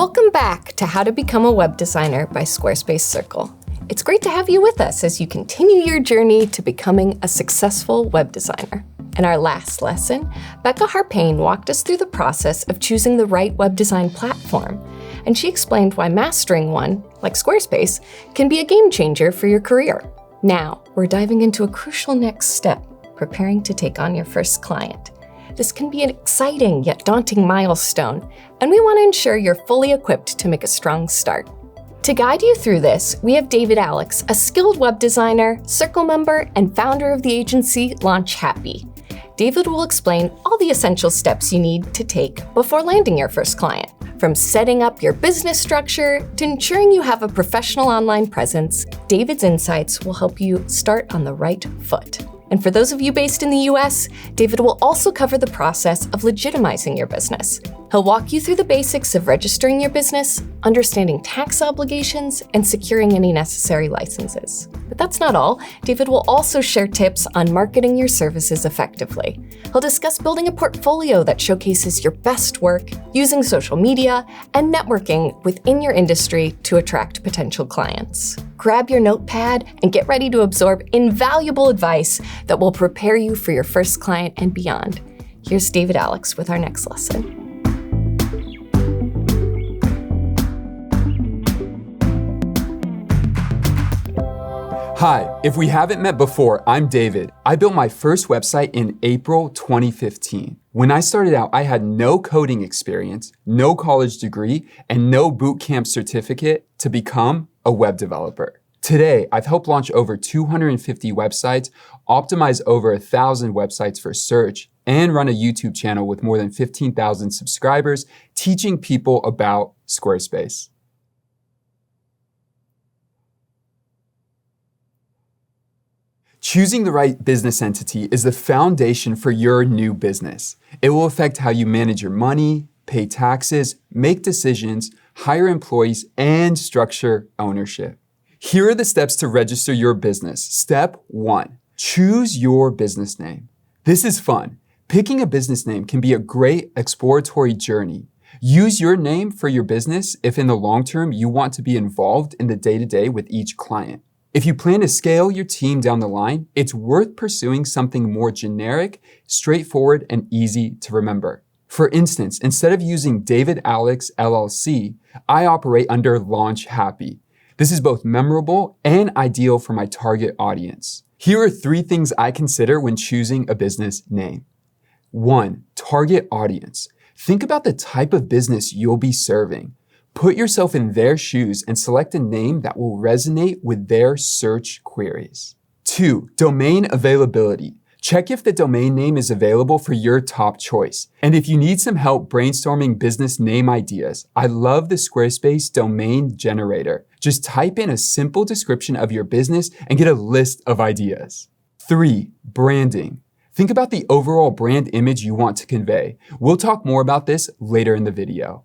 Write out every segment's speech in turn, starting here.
Welcome back to How to Become a Web Designer by Squarespace Circle. It's great to have you with us as you continue your journey to becoming a successful web designer. In our last lesson, Becca Harpain walked us through the process of choosing the right web design platform, and she explained why mastering one, like Squarespace, can be a game changer for your career. Now, we're diving into a crucial next step, preparing to take on your first client. This can be an exciting yet daunting milestone, and we want to ensure you're fully equipped to make a strong start. To guide you through this, we have David Alex, a skilled web designer, Circle member, and founder of the agency Launch Happy. David will explain all the essential steps you need to take before landing your first client, from setting up your business structure to ensuring you have a professional online presence. David's insights will help you start on the right foot. And for those of you based in the US, David will also cover the process of legitimizing your business. He'll walk you through the basics of registering your business, understanding tax obligations, and securing any necessary licenses. But that's not all. David will also share tips on marketing your services effectively. He'll discuss building a portfolio that showcases your best work, using social media, and networking within your industry to attract potential clients. Grab your notepad and get ready to absorb invaluable advice that will prepare you for your first client and beyond. Here's David Alex with our next lesson. Hi, if we haven't met before, I'm David. I built my first website in April 2015. When I started out, I had no coding experience, no college degree, and no bootcamp certificate to become a web developer. Today, I've helped launch over 250 websites, optimize over 1,000 websites for search, and run a YouTube channel with more than 15,000 subscribers, teaching people about Squarespace. Choosing the right business entity is the foundation for your new business. It will affect how you manage your money, pay taxes, make decisions, hire employees, and structure ownership. Here are the steps to register your business. Step 1, choose your business name. This is fun. Picking a business name can be a great exploratory journey. Use your name for your business if in the long term you want to be involved in the day-to-day with each client. If you plan to scale your team down the line, it's worth pursuing something more generic, straightforward, and easy to remember. For instance, instead of using David Alex LLC, I operate under Launch Happy. This is both memorable and ideal for my target audience. Here are 3 things I consider when choosing a business name. 1, target audience. Think about the type of business you'll be serving. Put yourself in their shoes and select a name that will resonate with their search queries. 2, domain availability. Check if the domain name is available for your top choice. And if you need some help brainstorming business name ideas, I love the Squarespace domain generator. Just type in a simple description of your business and get a list of ideas. 3, branding. Think about the overall brand image you want to convey. We'll talk more about this later in the video.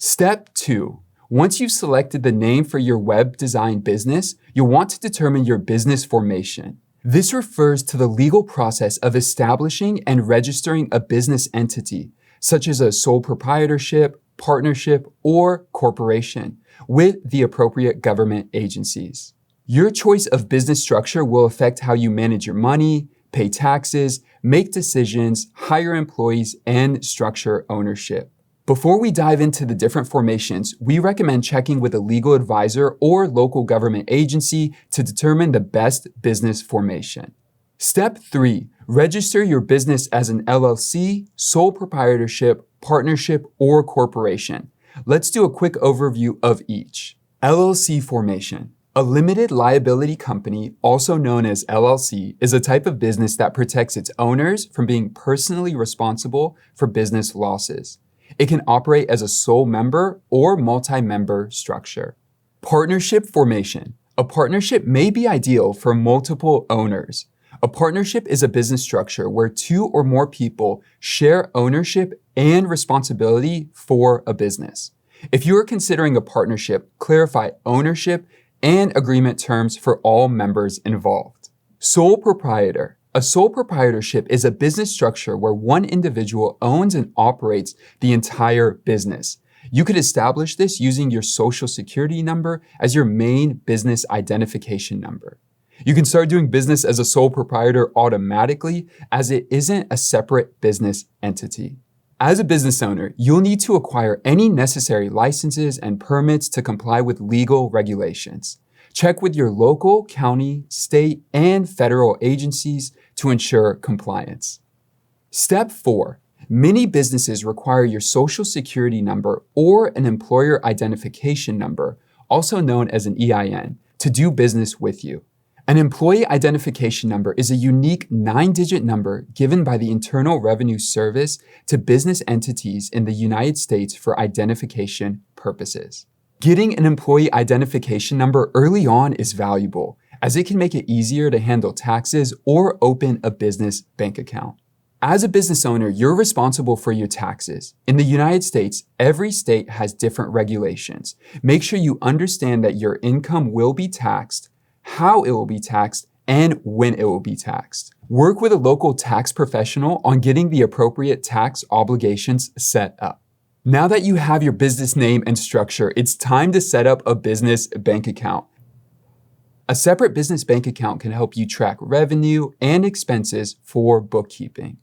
Step 2, once you've selected the name for your web design business, you'll want to determine your business formation. This refers to the legal process of establishing and registering a business entity, such as a sole proprietorship, partnership, or corporation, with the appropriate government agencies. Your choice of business structure will affect how you manage your money, pay taxes, make decisions, hire employees, and structure ownership. Before we dive into the different formations, we recommend checking with a legal advisor or local government agency to determine the best business formation. Step 3, register your business as an LLC, sole proprietorship, partnership, or corporation. Let's do a quick overview of each. LLC formation. A limited liability company, also known as LLC, is a type of business that protects its owners from being personally responsible for business losses. It can operate as a sole member or multi-member structure. Partnership formation. A partnership may be ideal for multiple owners. A partnership is a business structure where 2 or more people share ownership and responsibility for a business. If you are considering a partnership, clarify ownership and agreement terms for all members involved. Sole proprietor. A sole proprietorship is a business structure where one individual owns and operates the entire business. You could establish this using your social security number as your main business identification number. You can start doing business as a sole proprietor automatically as it isn't a separate business entity. As a business owner, you'll need to acquire any necessary licenses and permits to comply with legal regulations. Check with your local, county, state, and federal agencies to ensure compliance. Step 4. Many businesses require your social security number or an employer identification number, also known as an EIN, to do business with you. An employee identification number is a unique 9-digit number given by the Internal Revenue Service to business entities in the United States for identification purposes. Getting an employee identification number early on is valuable, as it can make it easier to handle taxes or open a business bank account. As a business owner, you're responsible for your taxes. In the United States, every state has different regulations. Make sure you understand that your income will be taxed, how it will be taxed, and when it will be taxed. Work with a local tax professional on getting the appropriate tax obligations set up. Now that you have your business name and structure, it's time to set up a business bank account. A separate business bank account can help you track revenue and expenses for bookkeeping.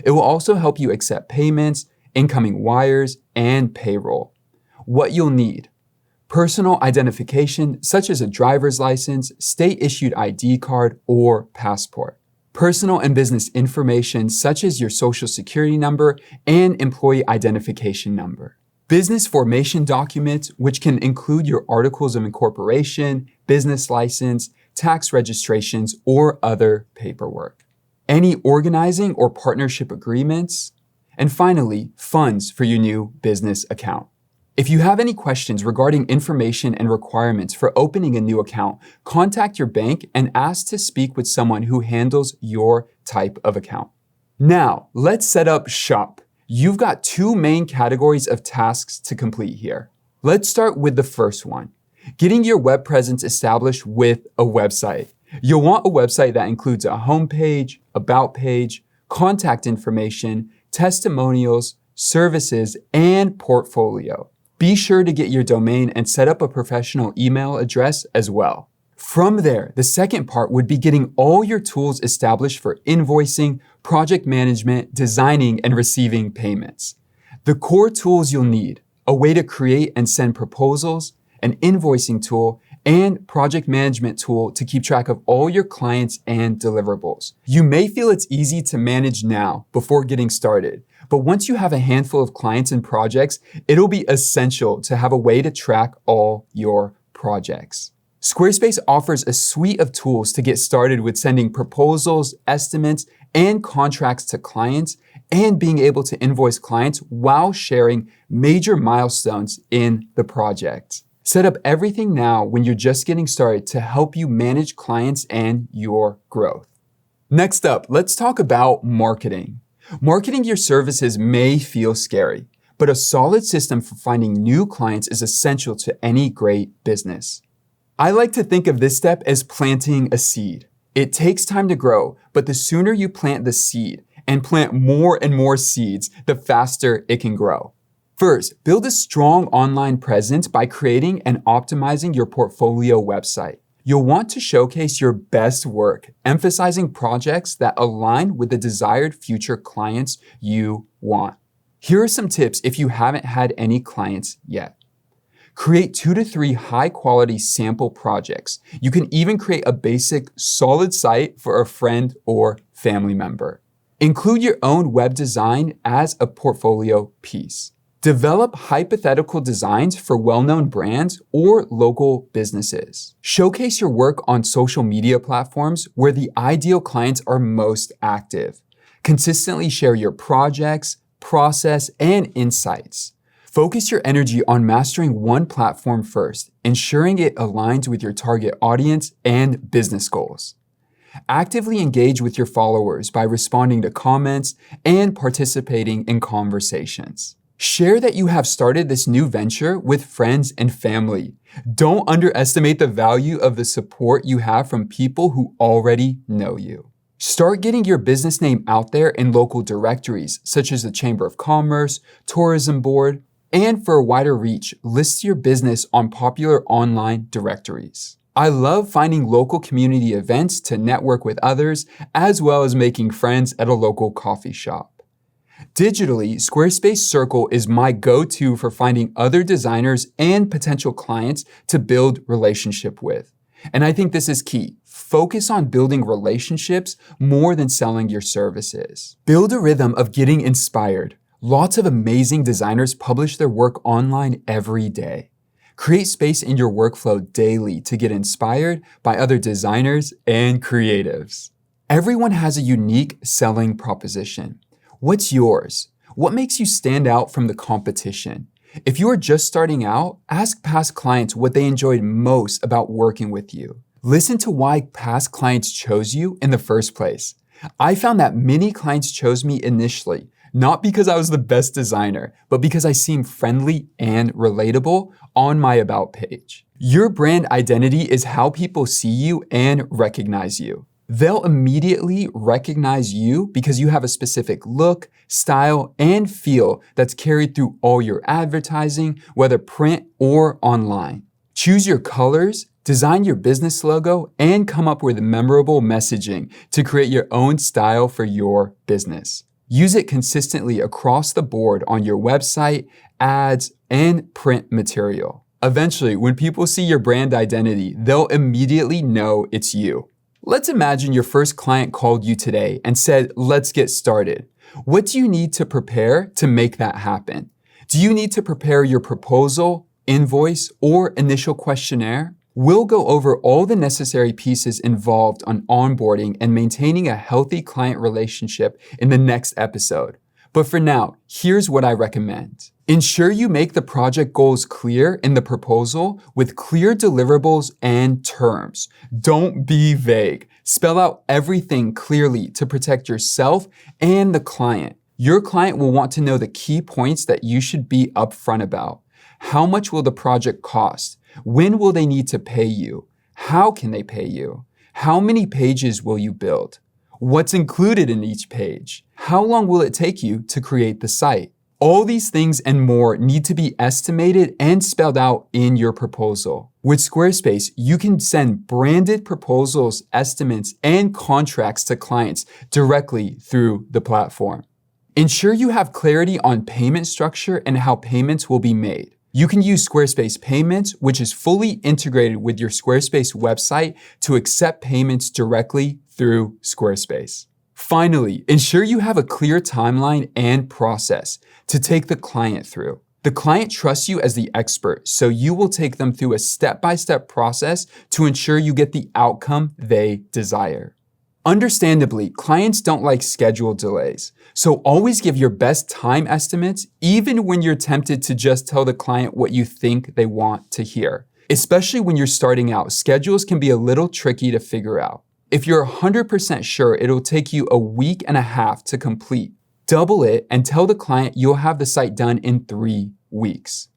It will also help you accept payments, incoming wires, and payroll. What you'll need: personal identification, such as a driver's license, state-issued ID card, or passport. Personal and business information, such as your social security number and employee identification number. Business formation documents, which can include your articles of incorporation, business license, tax registrations, or other paperwork. Any organizing or partnership agreements. And finally, funds for your new business account. If you have any questions regarding information and requirements for opening a new account, contact your bank and ask to speak with someone who handles your type of account. Now, let's set up shop. You've got 2 main categories of tasks to complete here. Let's start with the first one, getting your web presence established with a website. You'll want a website that includes a homepage, about page, contact information, testimonials, services, and portfolio. Be sure to get your domain and set up a professional email address as well. From there, the second part would be getting all your tools established for invoicing, project management, designing, and receiving payments. The core tools you'll need: a way to create and send proposals, an invoicing tool, and project management tool to keep track of all your clients and deliverables. You may feel it's easy to manage now before getting started, but once you have a handful of clients and projects, it'll be essential to have a way to track all your projects. Squarespace offers a suite of tools to get started with sending proposals, estimates, and contracts to clients, and being able to invoice clients while sharing major milestones in the project. Set up everything now when you're just getting started to help you manage clients and your growth. Next up, let's talk about marketing. Marketing your services may feel scary, but a solid system for finding new clients is essential to any great business. I like to think of this step as planting a seed. It takes time to grow, but the sooner you plant the seed and plant more and more seeds, the faster it can grow. First, build a strong online presence by creating and optimizing your portfolio website. You'll want to showcase your best work, emphasizing projects that align with the desired future clients you want. Here are some tips if you haven't had any clients yet. Create 2 to 3 high-quality sample projects. You can even create a basic, solid site for a friend or family member. Include your own web design as a portfolio piece. Develop hypothetical designs for well-known brands or local businesses. Showcase your work on social media platforms where the ideal clients are most active. Consistently share your projects, process, and insights. Focus your energy on mastering one platform first, ensuring it aligns with your target audience and business goals. Actively engage with your followers by responding to comments and participating in conversations. Share that you have started this new venture with friends and family. Don't underestimate the value of the support you have from people who already know you. Start getting your business name out there in local directories, such as the Chamber of Commerce, Tourism Board, and for a wider reach, list your business on popular online directories. I love finding local community events to network with others, as well as making friends at a local coffee shop. Digitally, Squarespace Circle is my go-to for finding other designers and potential clients to build relationship with. And I think this is key. Focus on building relationships more than selling your services. Build a rhythm of getting inspired. Lots of amazing designers publish their work online every day. Create space in your workflow daily to get inspired by other designers and creatives. Everyone has a unique selling proposition. What's yours? What makes you stand out from the competition? If you are just starting out, ask past clients what they enjoyed most about working with you. Listen to why past clients chose you in the first place. I found that many clients chose me initially, not because I was the best designer, but because I seemed friendly and relatable on my About page. Your brand identity is how people see you and recognize you. They'll immediately recognize you because you have a specific look, style, and feel that's carried through all your advertising, whether print or online. Choose your colors, design your business logo, and come up with memorable messaging to create your own style for your business. Use it consistently across the board on your website, ads, and print material. Eventually, when people see your brand identity, they'll immediately know it's you. Let's imagine your first client called you today and said, "Let's get started." What do you need to prepare to make that happen? Do you need to prepare your proposal, invoice, or initial questionnaire? We'll go over all the necessary pieces involved on onboarding and maintaining a healthy client relationship in the next episode. But for now, here's what I recommend. Ensure you make the project goals clear in the proposal with clear deliverables and terms. Don't be vague. Spell out everything clearly to protect yourself and the client. Your client will want to know the key points that you should be upfront about. How much will the project cost? When will they need to pay you? How can they pay you? How many pages will you build? What's included in each page? How long will it take you to create the site? All these things and more need to be estimated and spelled out in your proposal. With Squarespace, you can send branded proposals, estimates, and contracts to clients directly through the platform. Ensure you have clarity on payment structure and how payments will be made. You can use Squarespace Payments, which is fully integrated with your Squarespace website to accept payments directly through Squarespace. Finally, ensure you have a clear timeline and process to take the client through. The client trusts you as the expert, so you will take them through a step-by-step process to ensure you get the outcome they desire. Understandably, clients don't like schedule delays, so always give your best time estimates even when you're tempted to just tell the client what you think they want to hear. Especially when you're starting out, schedules can be a little tricky to figure out. If you're 100% sure it'll take you a week and a half to complete, double it and tell the client you'll have the site done in 3 weeks.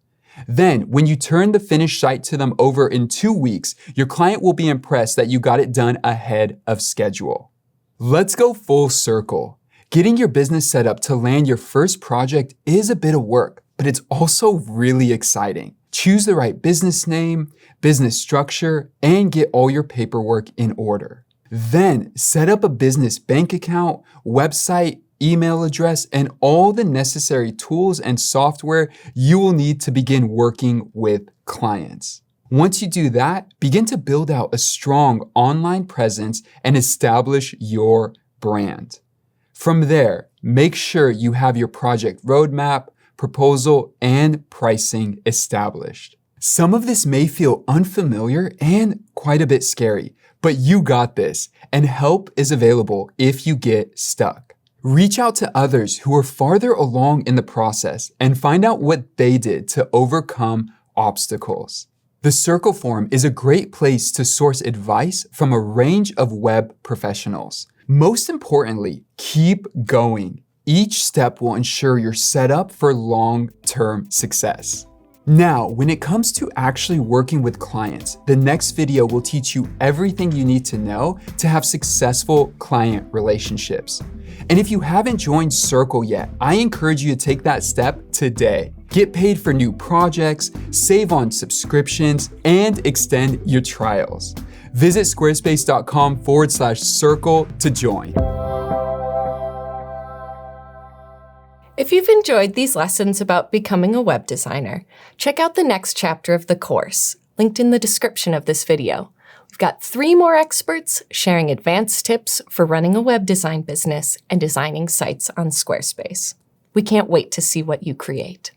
Then, when you turn the finished site to them over in 2 weeks, your client will be impressed that you got it done ahead of schedule. Let's go full circle. Getting your business set up to land your first project is a bit of work, but it's also really exciting. Choose the right business name, business structure, and get all your paperwork in order. Then, set up a business bank account, website, email address, and all the necessary tools and software you will need to begin working with clients. Once you do that, begin to build out a strong online presence and establish your brand. From there, make sure you have your project roadmap, proposal, and pricing established. Some of this may feel unfamiliar and quite a bit scary, but you got this, and help is available if you get stuck. Reach out to others who are farther along in the process and find out what they did to overcome obstacles. The Circle Forum is a great place to source advice from a range of web professionals. Most importantly, keep going. Each step will ensure you're set up for long-term success. Now, when it comes to actually working with clients, the next video will teach you everything you need to know to have successful client relationships. And if you haven't joined Circle yet, I encourage you to take that step today. Get paid for new projects, save on subscriptions, and extend your trials. Visit squarespace.com/circle to join. If you've enjoyed these lessons about becoming a web designer, check out the next chapter of the course, linked in the description of this video. We've got 3 more experts sharing advanced tips for running a web design business and designing sites on Squarespace. We can't wait to see what you create.